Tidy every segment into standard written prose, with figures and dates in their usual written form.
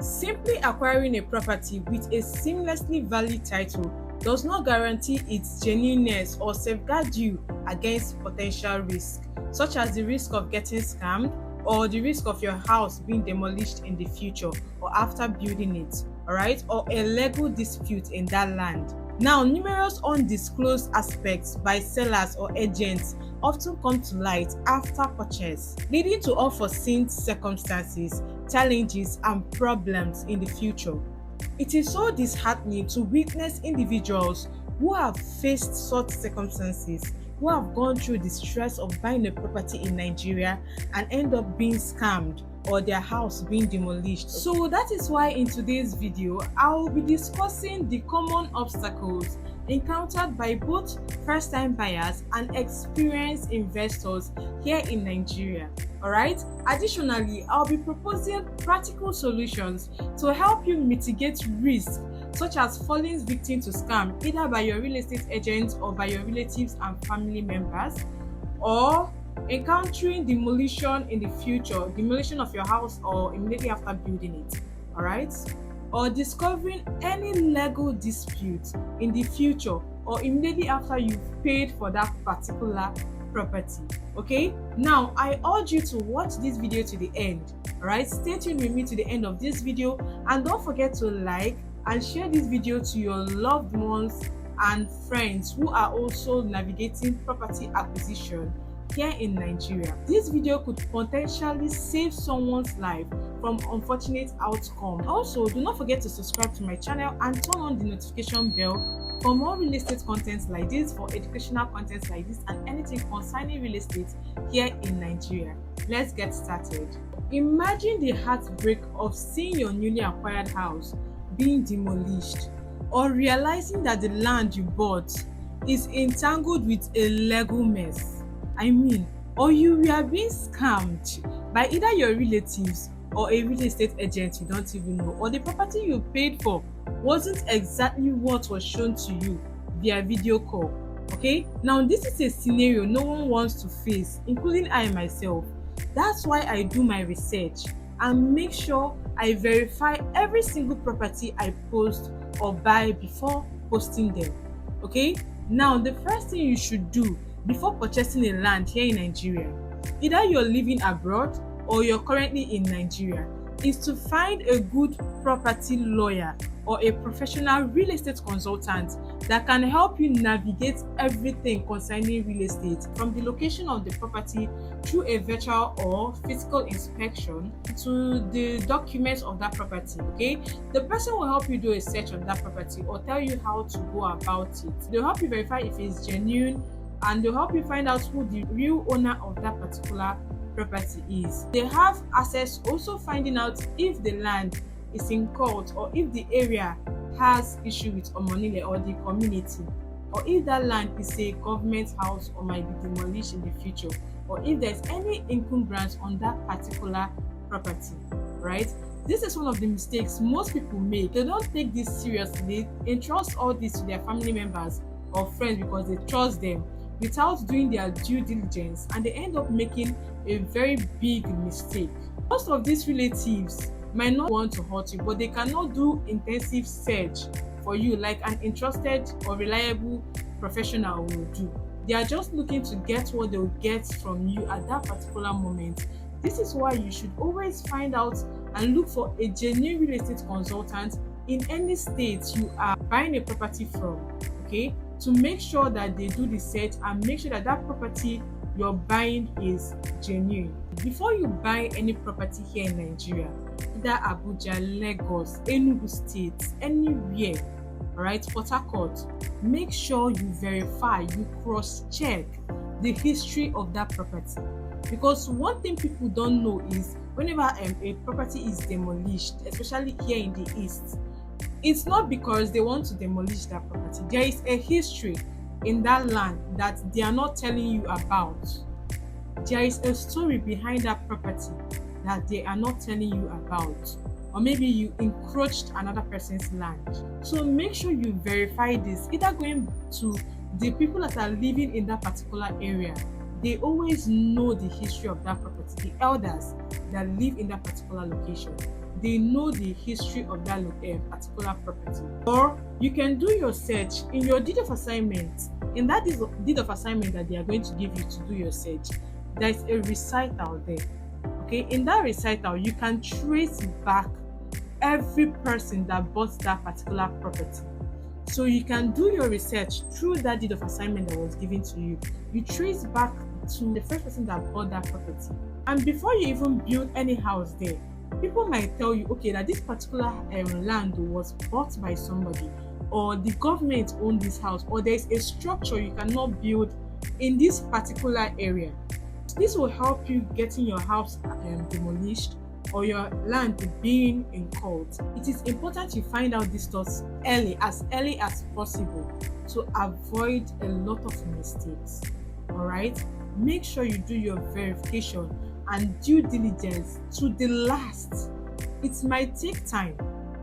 Simply acquiring a property with a seamlessly valid title does not guarantee its genuineness or safeguard you against potential risk, such as the risk of getting scammed or the risk of your house being demolished in the future or after building it, alright, or a legal dispute in that land. Now, numerous undisclosed aspects by sellers or agents often come to light after purchase, leading to unforeseen circumstances, challenges, and problems in the future. It is so disheartening to witness individuals who have faced such circumstances, who have gone through the stress of buying a property in Nigeria and end up being scammed or their house being demolished. So that is why in today's video, I will be discussing the common obstacles encountered by both first-time buyers and experienced investors here in Nigeria. Alright? Additionally, I'll be proposing practical solutions to help you mitigate risks such as falling victim to scam either by your real estate agent or by your relatives and family members, or encountering demolition in the future, demolition of your house or immediately after building it, alright? Or discovering any legal dispute in the future or immediately after you've paid for that particular property. Okay, now I urge you to watch this video to the end. Alright, stay tuned with me to the end of this video, and don't forget to like and share this video to your loved ones and friends who are also navigating property acquisition here in Nigeria. This video could potentially save someone's life from unfortunate outcome. Also, do not forget to subscribe to my channel and turn on the notification bell for more real estate contents like this, for educational contents like this, and anything concerning real estate here in Nigeria. Let's get started. Imagine the heartbreak of seeing your newly acquired house being demolished, or realizing that the land you bought is entangled with a legal mess. Or you were being scammed by either your relatives or a real estate agent you don't even know, or the property you paid for wasn't exactly what was shown to you via video call. Okay, now this is a scenario no one wants to face, including I myself. That's why I do my research and make sure I verify every single property I post or buy before posting them. Okay, now the first thing you should do before purchasing a land here in Nigeria, either you're living abroad or you're currently in Nigeria, is to find a good property lawyer or a professional real estate consultant that can help you navigate everything concerning real estate, from the location of the property through a virtual or physical inspection to the documents of that property. Okay, the person will help you do a search on that property or tell you how to go about it. They'll help you verify if it's genuine, and they'll help you find out who the real owner of that particular property is. They have access also finding out if the land is in court, or if the area has issue with Omonile or the community, or if that land is a government house or might be demolished in the future, or if there's any encumbrance on that particular property, right? This is one of the mistakes most people make. They don't take this seriously. They entrust all this to their family members or friends because they trust them without doing their due diligence, and they end up making a very big mistake. Most of these relatives might not want to hurt you, but they cannot do intensive search for you like an entrusted or reliable professional will do. They are just looking to get what they'll get from you at that particular moment. This is why you should always find out and look for a genuine real estate consultant in any state you are buying a property from, okay, to make sure that they do the search and make sure that that property you're buying is genuine. Before you buy any property here in Nigeria, either Abuja, Lagos, Enugu State, anywhere, alright, Port Harcourt, make sure you verify, you cross-check the history of that property. Because one thing people don't know is whenever a property is demolished, especially here in the East, it's not because they want to demolish that property. There is a history in that land that they are not telling you about. There is a story behind that property that they are not telling you about. Or maybe you encroached another person's land. So make sure you verify this, either going to the people that are living in that particular area. They always know the history of that property, the elders that live in that particular location. they know the history of that particular property. Or you can do your search in your deed of assignment. In that deed of assignment that they are going to give you to do your search, there is a recital there. Okay, in that recital, you can trace back every person that bought that particular property. So you can do your research through that deed of assignment that was given to you. You trace back to the first person that bought that property. And before you even build any house there, people might tell you, okay, that this particular land was bought by somebody, or the government owned this house, or there's a structure you cannot build in this particular area. This will help you getting your house demolished or your land being in court. It is important you find out these thoughts early as possible to avoid a lot of mistakes. All right, make sure you do your verification and due diligence to the last. It might take time,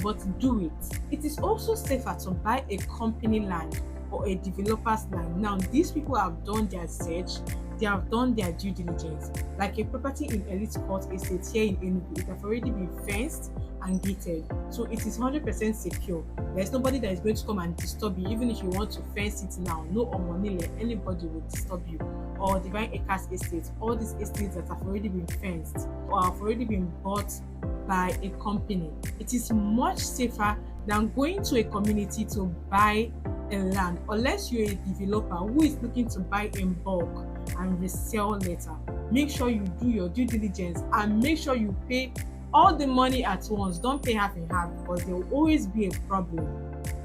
but do it. It is also safer to buy a company land or a developer's land. Now, these people have done their search, they have done their due diligence. Like a property in Elite Court Estate here in Enugu, it has already been fenced and gated, so it is 100% secure. There's nobody that is going to come and disturb you. Even if you want to fence it now, no Omonile, anybody will disturb you. Or Divine Acres Estate, all these estates that have already been fenced or have already been bought by a company. It is much safer than going to a community to buy a land, unless you're a developer who is looking to buy in bulk and resell later. Make sure you do your due diligence and make sure you pay all the money at once. Don't pay half and half, because there will always be a problem.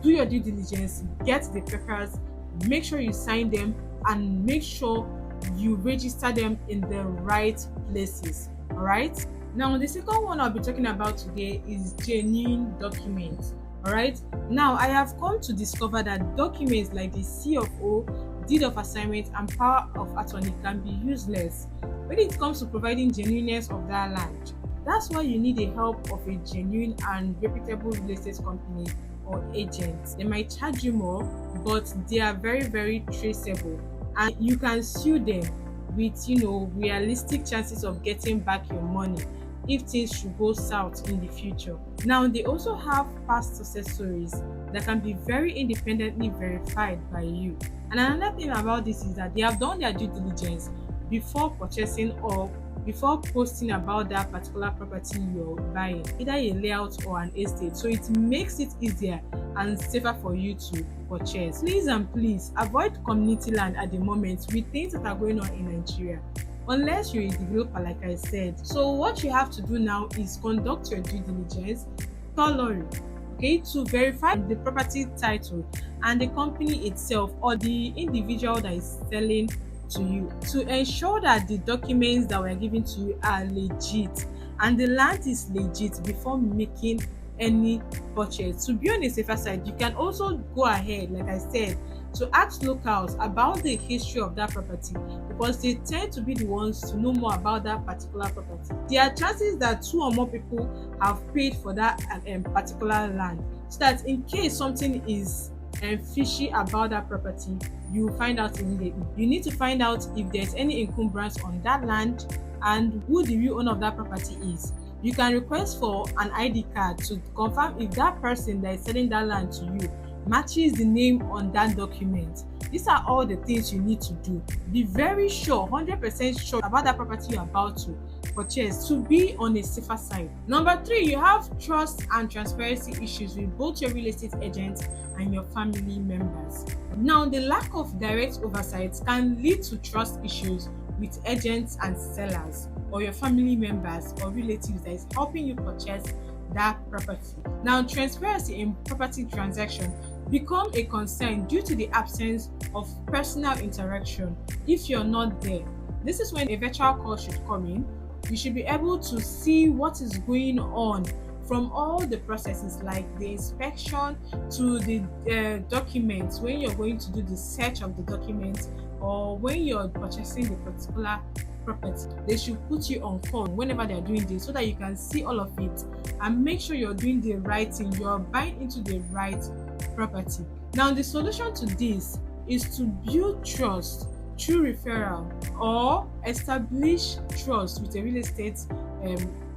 Do your due diligence, get the papers, make sure you sign them, and make sure you register them in the right places. All right, now the second one I'll be talking about today is genuine documents. All right, now I have come to discover that documents like the C of O, deed of assignment, and power of attorney can be useless when it comes to providing genuineness of that land. That's why you need the help of a genuine and reputable real estate company or agent. They might charge you more, but they are very, very traceable, and you can sue them with, realistic chances of getting back your money if things should go south in the future. Now, they also have past success stories that can be very independently verified by you. And another thing about this is that they have done their due diligence before purchasing or before posting about that particular property you're buying, either a layout or an estate. So it makes it easier and safer for you to purchase. Please and please avoid community land at the moment with things that are going on in Nigeria, unless you're a developer, like I said. So what you have to do now is conduct your due diligence thoroughly, okay, to verify the property title and the company itself or the individual that is selling to you, to ensure that the documents that were given to you are legit and the land is legit before making any purchase. To be on the safer side, you can also go ahead, like I said, to ask locals about the history of that property, because they tend to be the ones to know more about that particular property. There are chances that 2 or more people have paid for that particular land, so that in case something is fishy about that property, you find out immediately. You need to find out if there's any encumbrance on that land and who the real owner of that property is. You can request for an ID card to confirm if that person that is selling that land to you matches the name on that document. These are all the things you need to do. Be very sure, 100% sure about that property you're about to purchase, to be on a safer side. Number 3, you have trust and transparency issues with both your real estate agent and your family members. Now, the lack of direct oversight can lead to trust issues with agents and sellers, or your family members or relatives that is helping you purchase that property. Now, transparency in property transaction become a concern due to the absence of personal interaction. If you're not there, this is when a virtual call should come in. You should be able to see what is going on from all the processes, like the inspection to the documents, when you're going to do the search of the documents, or when you're purchasing the particular property. They should put you on call whenever they're doing this, so that you can see all of it and make sure you're doing the right thing, you're buying into the right property. Now, the solution to this is to build trust through referral or establish trust with a real estate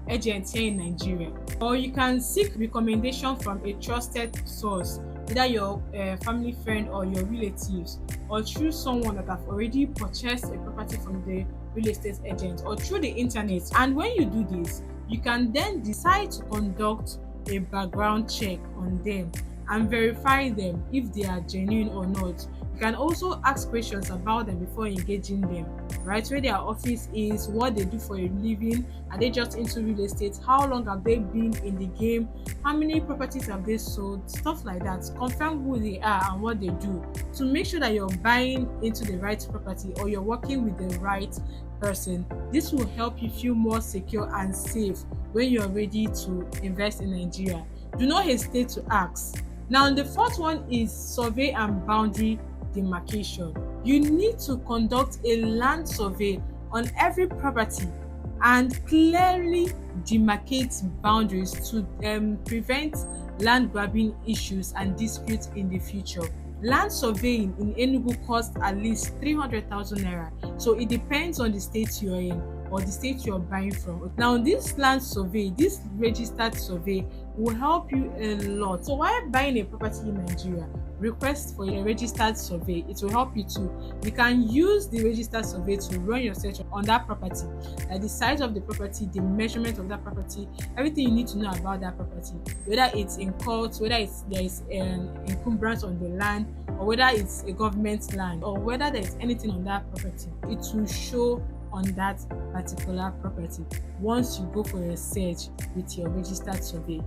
agents here in Nigeria. Or you can seek recommendation from a trusted source, either your family friend or your relatives, or through someone that have already purchased a property from the real estate agent, or through the internet. And when you do this, you can then decide to conduct a background check on them and verify them if they are genuine or not. You can also ask questions about them before engaging them, right? Where their office is, what they do for a living, are they just into real estate, how long have they been in the game, how many properties have they sold, stuff like that. Confirm who they are and what they do to make sure that you're buying into the right property or you're working with the right person. This will help you feel more secure and safe when you're ready to invest in Nigeria. Do not hesitate to ask. Now, the fourth one is survey and boundary demarcation. You need to conduct a land survey on every property and clearly demarcate boundaries to prevent land grabbing issues and disputes in the future. Land surveying in Enugu costs at least 300,000 naira, so it depends on the state you're in or the state you're buying from. Now, this land survey, this registered survey, will help you a lot. So while buying a property in Nigeria, request for a registered survey. It will help you too. You can use the registered survey to run your search on that property, like the size of the property, the measurement of that property, everything you need to know about that property, whether it's in court, whether there is an encumbrance on the land, or whether it's a government land, or whether there is anything on that property. It will show on that particular property once you go for a search with your registered survey.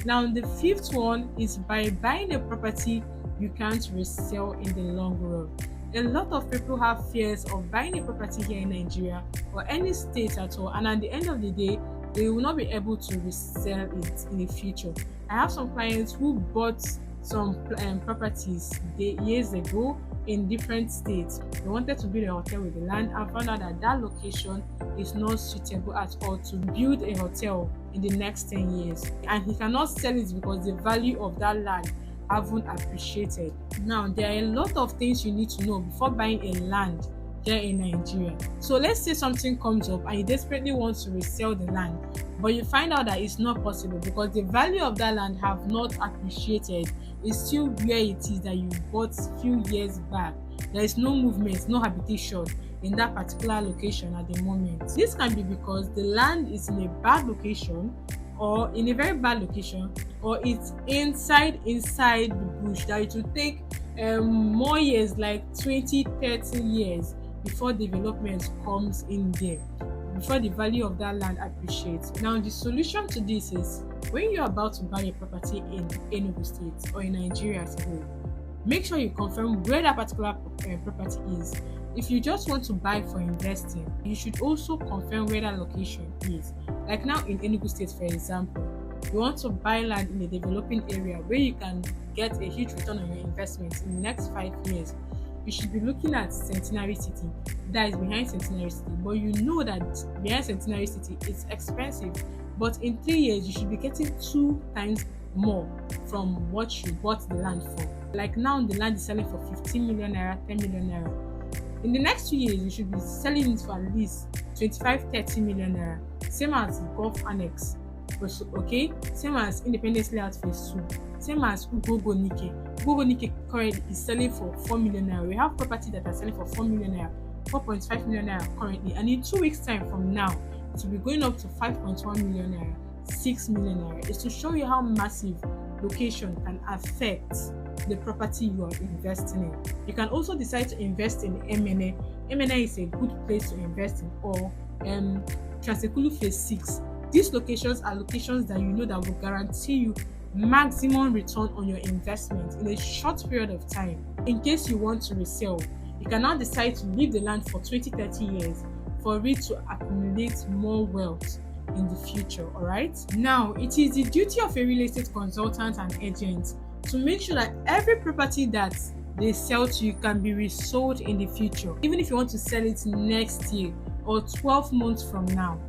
Now, the fifth one is by buying a property you can't resell in the long run. A lot of people have fears of buying a property here in Nigeria or any state at all, and at the end of the day, they will not be able to resell it in the future. I have some clients who bought some properties years ago in different states. They wanted to build a hotel with the land and found out that that location is not suitable at all to build a hotel in the next 10 years, and he cannot sell it because the value of that land haven't appreciated. Now, there are a lot of things you need to know before buying a land here in Nigeria. So let's say something comes up and you desperately want to resell the land, but you find out that it's not possible because the value of that land have not appreciated. It's still where it is that you bought few years back. There is no movement, no habitation in that particular location at the moment. This can be because the land is in a bad location, or in a very bad location, or it's inside the bush, that it will take more years, like 20-30 years before development comes in there, before the value of that land appreciates. Now, the solution to this is when you're about to buy a property in Enugu State or in Nigeria as a whole, make sure you confirm where that particular property is. If you just want to buy for investing, you should also confirm where that location is. Like now in Enugu State, for example, you want to buy land in a developing area where you can get a huge return on your investment in the next 5 years. You should be looking at Centenary City, that is behind Centenary City, but you know that behind Centenary City it's expensive, but in 3 years you should be getting 2 times more from what you bought the land for. Like now the land is selling for 15 million naira, 10 million naira. In the next 2 years, you should be selling it for at least 25-30 million naira. Same as Gulf Annex, okay? Same as Independence Layout Phase 2. Same as Ugogo Nike. Ugogo Nike currently is selling for 4 million naira. We have property that are selling for 4 million naira, 4.5 million naira currently. And in 2 weeks' time from now, it will be going up to 5.1 million naira, 6 million naira. It's to show you how massive location can affect the property you are investing in. You can also decide to invest in M&A. M&A is a good place to invest in, or Transekulu Phase 6. These locations are locations that you know that will guarantee you maximum return on your investment in a short period of time. In case you want to resell, you can now decide to leave the land for 20-30 years for it to accumulate more wealth in the future. All right, now it is the duty of a real estate consultant and agent to make sure that every property that they sell to you can be resold in the future, even if you want to sell it next year or 12 months from now.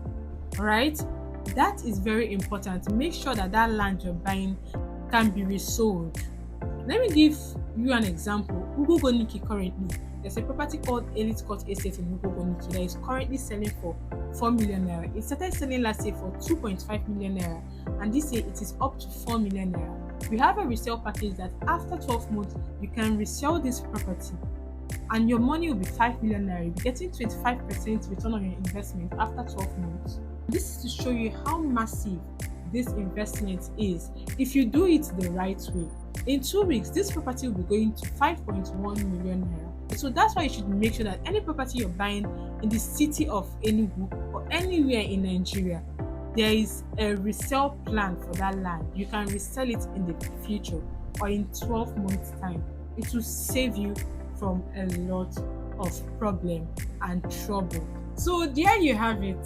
All right, that is very important. Make sure that that land you're buying can be resold. Let me give you an example. Ugogoniki currently, there's a property called Elite Court Estate in Ugogoniki that is currently selling for 4 million naira. It started selling last year for 2.5 million naira, and this year it is up to 4 million naira. We have a resale package that after 12 months you can resell this property, and your money will be 5 million naira. You'll be getting 25% return on your investment after 12 months. This is to show you how massive this investment is if you do it the right way. In 2 weeks, this property will be going to 5.1 million naira. So that's why you should make sure that any property you're buying in the city of Enugu or anywhere in Nigeria, there is a resale plan for that land. You can resell it in the future or in 12 months time. It will save you from a lot of problem and trouble. So there you have it.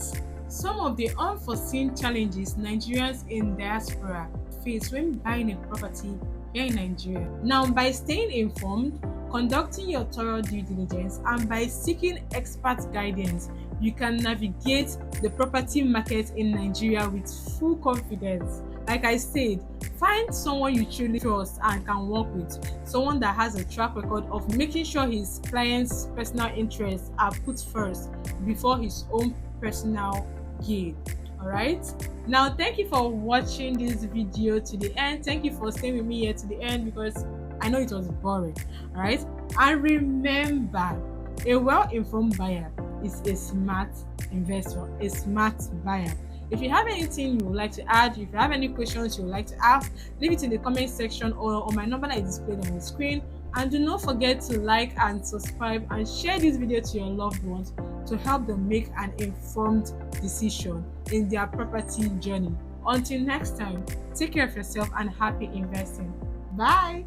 Some of the unforeseen challenges Nigerians in diaspora face when buying a property here in Nigeria. Now, by staying informed, conducting your thorough due diligence, and by seeking expert guidance, you can navigate the property market in Nigeria with full confidence. Like I said, find someone you truly trust and can work with, someone that has a track record of making sure his client's personal interests are put first before his own personal gain. All right, now thank you for watching this video to the end. Thank you for staying with me here to the end, because I know it was boring. All right, and remember, a well-informed buyer is a smart investor, a smart buyer. If you have anything you would like to add, if you have any questions you would like to ask, leave it in the comment section or on my number that is displayed on the screen. And do not forget to like and subscribe and share this video to your loved ones to help them make an informed decision in their property journey. Until next time, take care of yourself and happy investing. Bye.